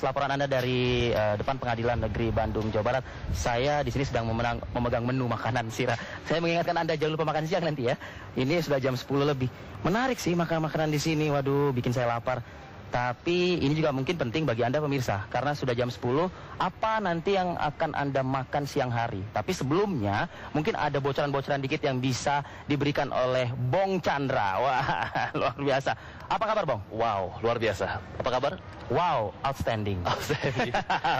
laporan Anda dari depan Pengadilan Negeri Bandung, Jawa Barat. Saya di sini sedang memegang menu makanan Sira. Saya mengingatkan Anda jangan lupa makan siang nanti ya. Ini sudah jam 10 lebih. Menarik sih makan makanan di sini. Waduh, bikin saya lapar. Tapi ini juga mungkin penting bagi Anda pemirsa, karena sudah jam 10, apa nanti yang akan Anda makan siang hari. Tapi sebelumnya, mungkin ada bocoran-bocoran dikit yang bisa diberikan oleh Bong Chandra. Wah, luar biasa. Apa kabar, Bong? Wow, luar biasa. Apa kabar? Wow, outstanding. Outstanding.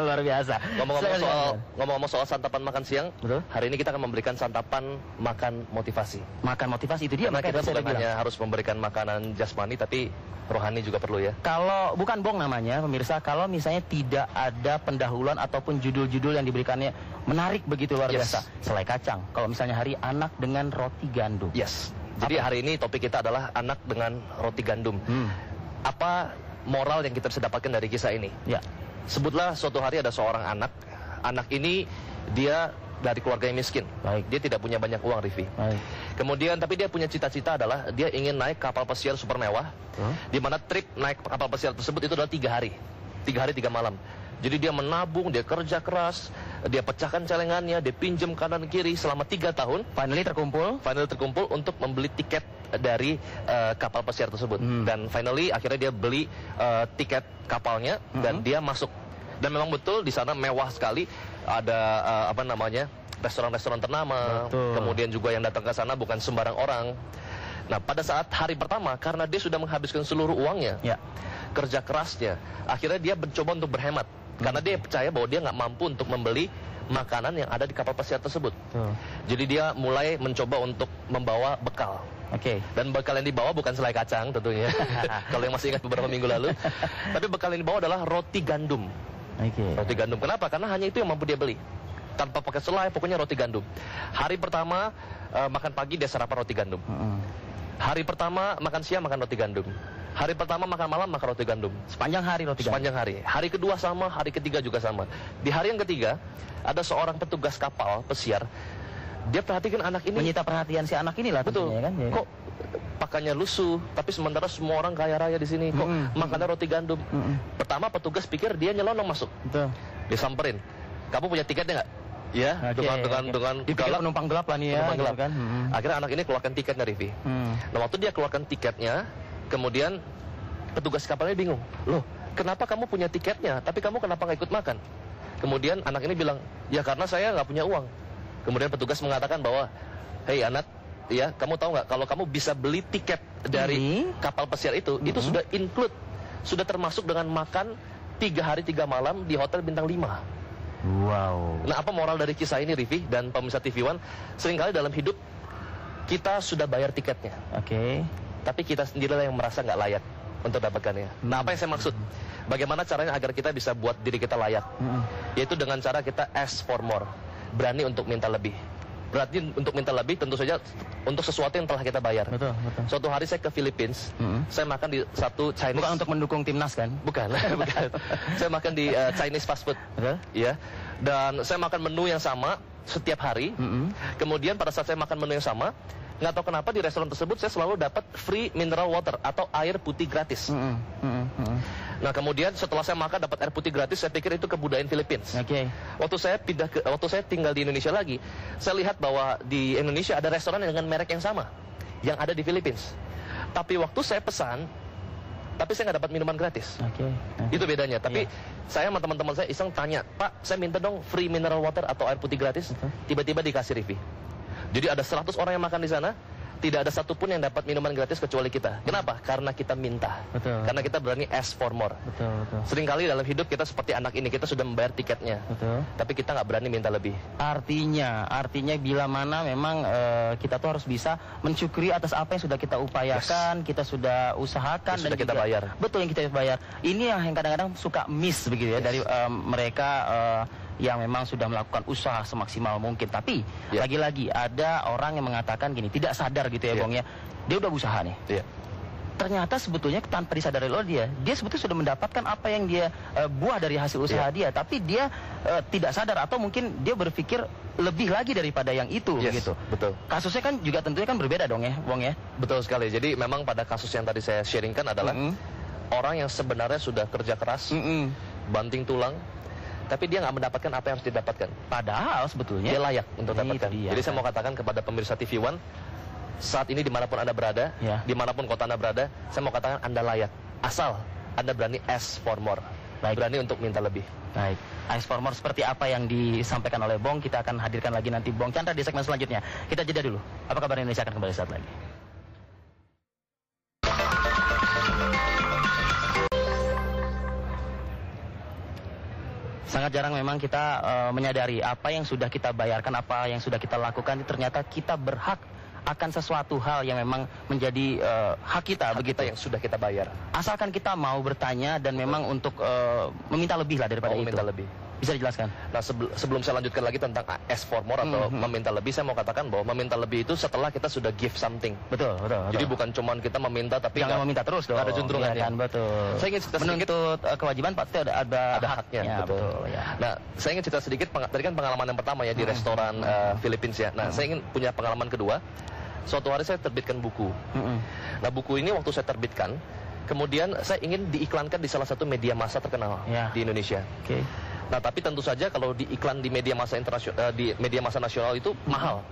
Luar biasa. Ngomong-ngomong soal santapan makan siang, betul? Hari ini kita akan memberikan santapan makan motivasi. Makan motivasi, itu dia. Karena kita bukan hanya harus memberikan makanan jasmani, tapi rohani juga perlu ya. Kalau bukan Bong namanya, pemirsa, kalau misalnya tidak ada pendahuluan ataupun judul-judul yang diberikannya menarik begitu luar biasa. Selai kacang. Kalau misalnya hari anak dengan roti gandum. Yes. Jadi hari ini topik kita adalah anak dengan roti gandum. Apa moral yang kita bisa dapatkan dari kisah ini? Ya. Sebutlah suatu hari ada seorang anak. Anak ini dia dari keluarga yang miskin. Baik. Dia tidak punya banyak uang, Rivi. Baik. Kemudian tapi dia punya cita-cita adalah dia ingin naik kapal pesiar super mewah. Di mana trip naik kapal pesiar tersebut itu adalah 3 hari. 3 hari 3 malam. Jadi dia menabung, dia kerja keras, dia pecahkan celengannya, dia pinjam kanan kiri selama 3 tahun. Finally terkumpul untuk membeli tiket dari kapal pesiar tersebut. Dan finally akhirnya dia beli tiket kapalnya dan dia masuk. Dan memang betul di sana mewah sekali. Ada restoran-restoran ternama. Betul. Kemudian juga yang datang ke sana bukan sembarang orang. Nah, pada saat hari pertama, karena dia sudah menghabiskan seluruh uangnya, kerja kerasnya, akhirnya dia mencoba untuk berhemat. Karena dia percaya bahwa dia nggak mampu untuk membeli makanan yang ada di kapal pesiar tersebut. Jadi dia mulai mencoba untuk membawa bekal. Dan bekal yang dibawa bukan selai kacang tentunya. Kalau yang masih ingat beberapa minggu lalu. Tapi bekal yang dibawa adalah roti gandum. Roti gandum. Kenapa? Karena hanya itu yang mampu dia beli. Tanpa pakai selai, pokoknya roti gandum. Hari pertama makan pagi dia sarapan roti gandum. Hari pertama makan siang makan roti gandum. Hari pertama makan malam makan roti gandum. Sepanjang hari roti gandum. Sepanjang hari. Hari kedua sama, hari ketiga juga sama. Di hari yang ketiga ada seorang petugas kapal pesiar. Dia perhatikan anak ini. Menyita perhatian si anak ini lah. Betul. Kan? Kok pakainya lusuh, tapi sementara semua orang kaya raya di sini kok makannya roti gandum. Pertama petugas pikir dia nyelonong masuk. Betul. Disamperin. Kamu punya tiketnya nggak? Ya, dengan dipikir penumpang gelap lah nih ya. Penumpang gelap. Kan? Akhirnya anak ini keluarkan tiketnya, Rivi. Nah, waktu dia keluarkan tiketnya, kemudian petugas kapalnya bingung. Loh, kenapa kamu punya tiketnya, tapi kamu kenapa nggak ikut makan? Kemudian anak ini bilang, ya karena saya nggak punya uang. Kemudian petugas mengatakan bahwa, hei anak, ya kamu tahu nggak kalau kamu bisa beli tiket dari kapal pesiar itu sudah include, sudah termasuk dengan makan 3 hari 3 malam di hotel bintang 5. Wow. Nah, apa moral dari kisah ini, Rivi dan pemirsa TV One? Seringkali dalam hidup kita sudah bayar tiketnya, tapi kita sendirilah yang merasa nggak layak untuk dapatkannya. Nah, apa yang saya maksud? Bagaimana caranya agar kita bisa buat diri kita layak? Yaitu dengan cara kita ask for more, berani untuk minta lebih. Berarti untuk minta lebih tentu saja untuk sesuatu yang telah kita bayar. Betul. Suatu hari saya ke Philippines, saya makan di satu Chinese. Bukan untuk mendukung timnas kan? Bukan. Saya makan di Chinese fast food. Ya. Dan saya makan menu yang sama setiap hari. Kemudian pada saat saya makan menu yang sama, nggak tahu kenapa di restoran tersebut saya selalu dapat free mineral water atau air putih gratis. Nah, kemudian setelah saya makan dapat air putih gratis, saya pikir itu kebudayaan Philippines. Waktu saya tinggal di Indonesia lagi, saya lihat bahwa di Indonesia ada restoran dengan merek yang sama yang ada di Philippines. Tapi waktu saya pesan, tapi saya nggak dapat minuman gratis. Itu bedanya. Tapi saya sama teman-teman saya iseng tanya, Pak, saya minta dong free mineral water atau air putih gratis. Tiba-tiba dikasih, Rivi. Jadi ada 100 orang yang makan di sana. Tidak ada satupun yang dapat minuman gratis kecuali kita. Kenapa? Karena kita minta. Karena kita berani ask for more. Seringkali dalam hidup kita seperti anak ini, kita sudah membayar tiketnya, tapi kita nggak berani minta lebih. Artinya bila mana memang kita tuh harus bisa mensyukuri atas apa yang sudah kita upayakan, kita sudah usahakan, dan kita bayar. Betul, yang kita bayar. Ini yang kadang-kadang suka miss begitu ya dari mereka. Yang memang sudah melakukan usaha semaksimal mungkin. Tapi lagi-lagi ada orang yang mengatakan gini, tidak sadar gitu ya Bong ya. Dia udah usaha nih. Ternyata sebetulnya tanpa disadari oleh dia sebetulnya sudah mendapatkan apa yang dia buah dari hasil usaha dia. Tapi dia tidak sadar atau mungkin dia berpikir lebih lagi daripada yang itu gitu. Betul. Kasusnya kan juga tentunya kan berbeda dong ya Bong ya. Betul sekali. Jadi memang pada kasus yang tadi saya sharingkan adalah orang yang sebenarnya sudah kerja keras, banting tulang, tapi dia nggak mendapatkan apa yang harus didapatkan. Padahal sebetulnya Dia layak untuk dapatkan. Jadi saya mau katakan kepada pemirsa TV One, saat ini dimanapun Anda berada, dimanapun kota Anda berada, saya mau katakan Anda layak. Asal Anda berani ask for more. Berani untuk minta lebih. Baik, ask for more seperti apa yang disampaikan oleh Bong, kita akan hadirkan lagi nanti Bong Chandra di segmen selanjutnya. Kita jeda dulu. Apa kabar Indonesia akan kembali saat lagi. Sangat jarang memang kita menyadari apa yang sudah kita bayarkan, apa yang sudah kita lakukan, ternyata kita berhak akan sesuatu hal yang memang menjadi hak kita, begitu yang sudah kita bayar. Asalkan kita mau bertanya dan memang untuk meminta lebih lah daripada itu. Meminta lebih. Bisa dijelaskan? Nah, sebelum saya lanjutkan lagi tentang ask for more atau meminta lebih, saya mau katakan bahwa meminta lebih itu setelah kita sudah give something. Betul. Jadi bukan cuman kita meminta tapi jangan meminta terus dong. Ada juntrungannya. Ya kan, betul. Saya ingin cerita menuntut kewajiban pasti ada haknya. Ya, betul. Ya. Nah, saya ingin cerita sedikit. Tadi kan pengalaman yang pertama ya di restoran Philippines ya. Nah, saya ingin punya pengalaman kedua. Suatu hari saya terbitkan buku. Nah, buku ini waktu saya terbitkan, kemudian saya ingin diiklankan di salah satu media massa terkenal di Indonesia. Nah, tapi tentu saja kalau diiklan di media massa internasional, di media massa nasional itu mahal.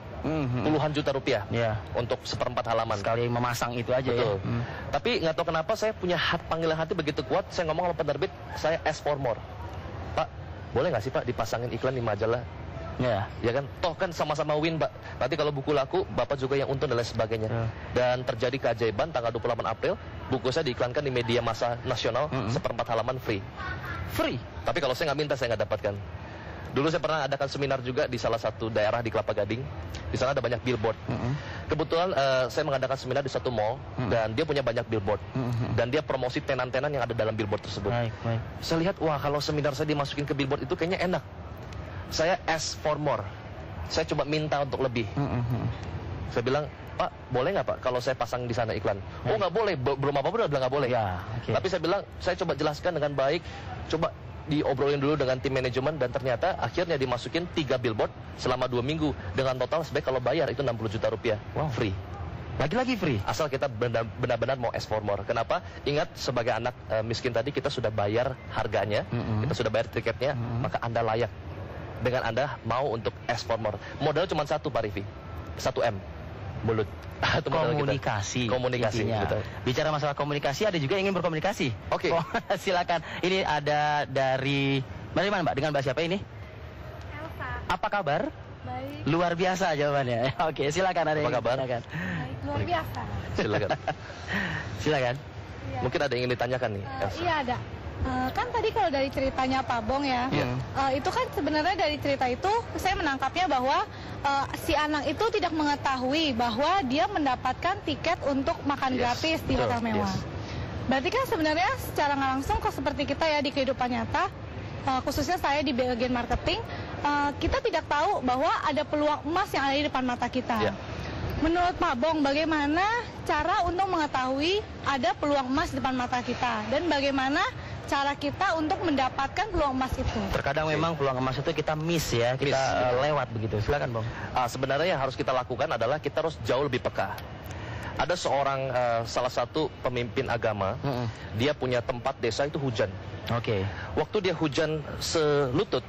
Puluhan juta rupiah untuk seperempat halaman. Sekali memasang itu aja. Betul. Ya. Tapi nggak tahu kenapa saya punya panggilan hati begitu kuat. Saya ngomong sama penerbit, saya ask for more. Pak, boleh nggak sih Pak dipasangin iklan di majalah? Ya kan, toh kan sama-sama win, Pak. Nanti kalau buku laku, Bapak juga yang untung dan lain sebagainya. Dan terjadi keajaiban tanggal 28 April, buku saya diiklankan di media massa nasional, seperempat halaman free. Tapi kalau saya nggak minta, saya nggak dapatkan. Dulu saya pernah adakan seminar juga di salah satu daerah di Kelapa Gading. Di sana ada banyak billboard. Kebetulan saya mengadakan seminar di satu mall, dan dia punya banyak billboard. Dan dia promosi tenan-tenan yang ada dalam billboard tersebut. Saya lihat, wah kalau seminar saya dimasukin ke billboard itu kayaknya enak. Saya ask for more. Saya coba minta untuk lebih. Saya bilang, Pak, boleh nggak Pak kalau saya pasang di sana iklan? Oh nggak boleh, belum apa-apa udah bilang nggak boleh. Tapi saya bilang, saya coba jelaskan dengan baik, coba diobrolin dulu dengan tim manajemen, dan ternyata akhirnya dimasukin 3 billboard selama 2 minggu dengan total sebaik kalau bayar itu 60 juta rupiah. Free. Lagi-lagi free. Asal kita benar-benar mau ask for more. Kenapa? Ingat, sebagai anak miskin tadi kita sudah bayar harganya, kita sudah bayar tiketnya, maka Anda layak. Dengan Anda mau untuk ask for more. Modal cuma satu, Pak Rivi. 1M. Mulut. Komunikasi. Betul. Bicara masalah komunikasi, ada juga yang ingin berkomunikasi. Oke. Silakan. Ini ada dari mana Mbak? Dengan Mbak siapa ini? Elsa. Apa kabar? Baik. Luar biasa jawabannya. Oke, silakan. Ada apa kabar? Silakan. Baik, luar biasa. Silakan. Ya. Mungkin ada yang ingin ditanyakan nih, Elsa. Iya ada. Kan tadi kalau dari ceritanya Pak Bong ya, itu kan sebenarnya dari cerita itu saya menangkapnya bahwa si anak itu tidak mengetahui bahwa dia mendapatkan tiket untuk makan gratis di hotel mewah. Berarti kan sebenarnya secara nggak langsung kok seperti kita ya di kehidupan nyata, khususnya saya di bagian marketing, kita tidak tahu bahwa ada peluang emas yang ada di depan mata kita. Menurut Pak Bong, bagaimana cara untuk mengetahui ada peluang emas di depan mata kita, dan bagaimana cara kita untuk mendapatkan peluang emas itu? Terkadang memang peluang emas itu kita miss ya, kita lewat begitu. Silakan Bang. Sebenarnya yang harus kita lakukan adalah kita harus jauh lebih peka. Ada seorang salah satu pemimpin agama, dia punya tempat desa itu hujan. Waktu dia hujan selutut,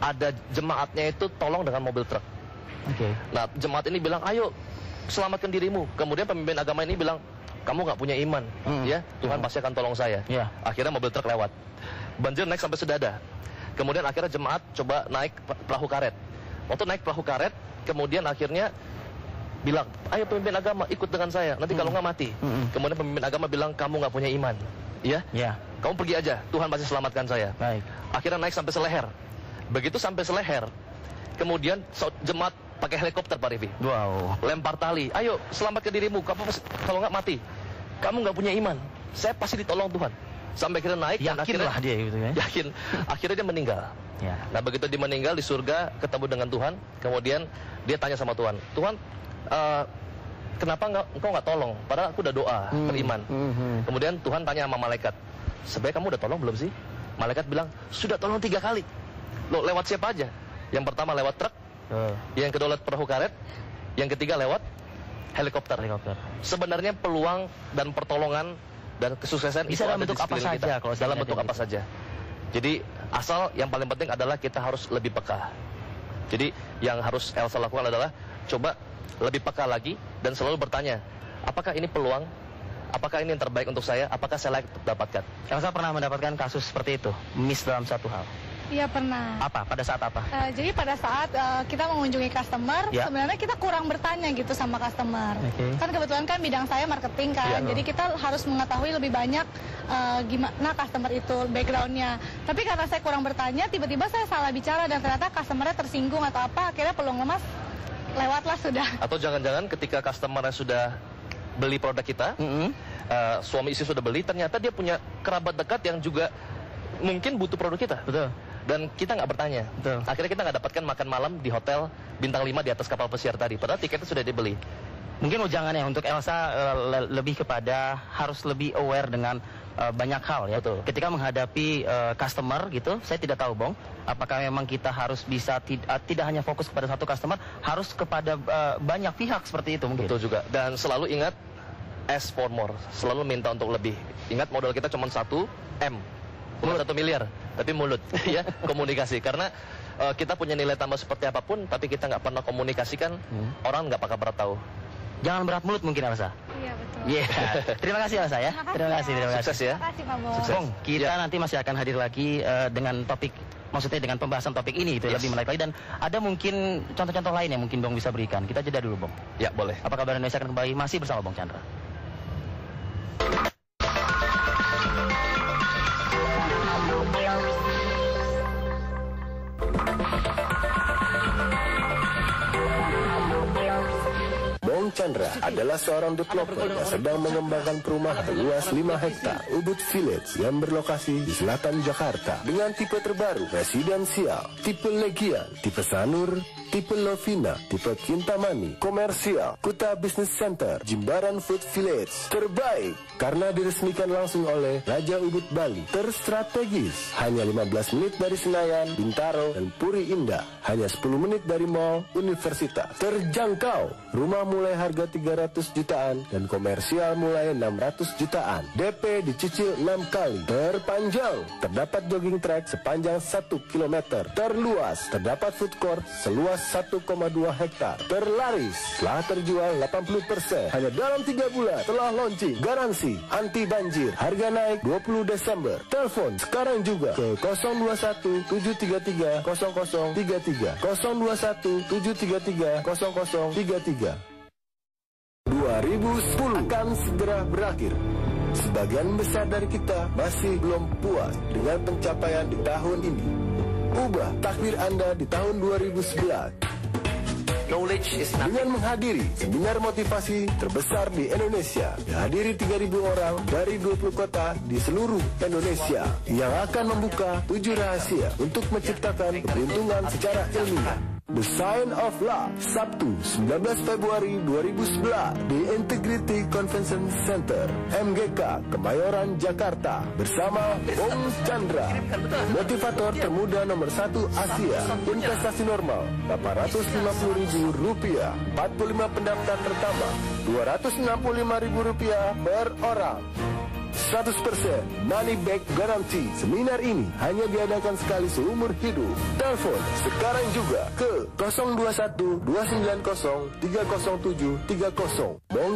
ada jemaatnya itu tolong dengan mobil truk. Nah, jemaat ini bilang, ayo selamatkan dirimu. Kemudian pemimpin agama ini bilang, kamu nggak punya iman, ya Tuhan pasti akan tolong saya. Akhirnya mobil truk lewat, banjir naik sampai sedada. Kemudian akhirnya jemaat coba naik perahu karet. Waktu naik perahu karet, kemudian akhirnya bilang, ayo pemimpin agama ikut dengan saya, nanti kalau nggak mati. Kemudian pemimpin agama bilang, kamu nggak punya iman, ya kamu pergi aja, Tuhan pasti selamatkan saya. Akhirnya naik sampai seleher. Begitu sampai seleher, kemudian jemaat pakai helikopter, Pak Rivi. Lempar tali. Ayo, selamatkan dirimu. Kamu kalau nggak mati. Kamu nggak punya iman. Saya pasti ditolong Tuhan. Sampai akhirnya naik. Yakinlah dia gitu ya. Yakin. Akhirnya dia meninggal. Nah, begitu dia meninggal di surga, ketemu dengan Tuhan. Kemudian dia tanya sama Tuhan. Tuhan, kenapa engkau nggak tolong? Padahal aku udah doa, beriman. Kemudian Tuhan tanya sama malaikat. Sebenarnya kamu udah tolong belum sih? Malaikat bilang, sudah tolong 3 kali. Loh, lewat siapa aja? Yang pertama lewat truk. Yang kedua lewat perahu karet, yang ketiga lewat helikopter. Sebenarnya peluang dan pertolongan dan kesuksesan bisa dalam bentuk apa saja, dalam bentuk apa saja. Jadi asal yang paling penting adalah kita harus lebih peka. Jadi yang harus Elsa lakukan adalah coba lebih peka lagi dan selalu bertanya, apakah ini peluang? Apakah ini yang terbaik untuk saya? Apakah saya layak dapatkan? Elsa pernah mendapatkan kasus seperti itu, miss dalam satu hal. Iya pernah. Apa? Pada saat apa? Jadi pada saat kita mengunjungi customer, sebenarnya kita kurang bertanya gitu sama customer. Kan kebetulan kan bidang saya marketing kan, jadi kita harus mengetahui lebih banyak gimana customer itu, backgroundnya. Tapi karena saya kurang bertanya, tiba-tiba saya salah bicara dan ternyata customernya tersinggung atau apa, akhirnya peluang emas lewatlah sudah. Atau jangan-jangan ketika customernya sudah beli produk kita, suami istri sudah beli, ternyata dia punya kerabat dekat yang juga mungkin butuh produk kita. Betul. Dan kita nggak bertanya. Betul. Akhirnya kita nggak dapatkan makan malam di hotel bintang 5 di atas kapal pesiar tadi. Padahal tiketnya sudah dibeli. Mungkin jangan ya, untuk Elsa lebih kepada harus lebih aware dengan banyak hal ya. Betul. Ketika menghadapi customer gitu, saya tidak tahu Bong, apakah memang kita harus bisa tidak hanya fokus kepada satu customer, harus kepada banyak pihak seperti itu mungkin. Betul juga. Dan selalu ingat ask for more. Selalu minta untuk lebih. Ingat modal kita cuma 1 M. Bukan 1 miliar, tapi mulut, ya, komunikasi. Karena kita punya nilai tambah seperti apapun, tapi kita nggak pernah komunikasikan, orang nggak bakal pernah tahu. Jangan berat mulut mungkin Elsa. Iya betul. Terima kasih Elsa ya. Terima kasih. Sukses ya. Terima kasih Pak Bong. Bong, kita nanti masih akan hadir lagi dengan topik, maksudnya dengan pembahasan topik ini itu lebih menarik lagi, dan ada mungkin contoh-contoh lain yang mungkin Bong bisa berikan. Kita jeda dulu Bong. Ya boleh. Apa kabar Indonesia akan kembali masih bersama Bong Chandra. Bong Chandra adalah seorang developer yang sedang mengembangkan perumahan luas 5 hektar Ubud Village yang berlokasi di selatan Jakarta dengan tipe terbaru residensial, tipe Legian, tipe Sanur, tipe Lovina, tipe Kintamani, komersial, Kuta Business Center, Jimbaran Food Village. Terbaik karena diresmikan langsung oleh Raja Ubud Bali. Terstrategis, hanya 15 menit dari Senayan, Bintaro, dan Puri Indah. Hanya 10 menit dari Mall Universitas. Terjangkau, rumah mulai harga 300 jutaan dan komersial mulai 600 jutaan. DP dicicil 6 kali. Terpanjang, terdapat jogging track sepanjang 1 km. Terluas, terdapat food court seluas 1,2 hektar. Terlaris, telah terjual 80%. Hanya dalam 3 bulan telah launching. Garansi anti banjir. Harga naik 20 Desember. Telepon sekarang juga ke 021 733 0033. 021 733 0033. 2010 akan segera berakhir. Sebagian besar dari kita masih belum puas dengan pencapaian di tahun ini. Ubah takdir Anda di tahun 2011 dengan menghadiri seminar motivasi terbesar di Indonesia. Dihadiri 3.000 orang dari 20 kota di seluruh Indonesia yang akan membuka 7 rahasia untuk menciptakan keberuntungan secara ilmiah. The Sign of Love, Sabtu 19 Februari 2011 di Integrity Convention Center, MGK, Kemayoran, Jakarta, bersama Bong Chandra, motivator termuda nomor 1 Asia. Investasi normal Rp850.000, 45 pendaftar pertama Rp265.000 per orang. 100% money back guarantee. Seminar ini hanya diadakan sekali seumur hidup. Telepon sekarang juga ke 021 290 307 30. Bong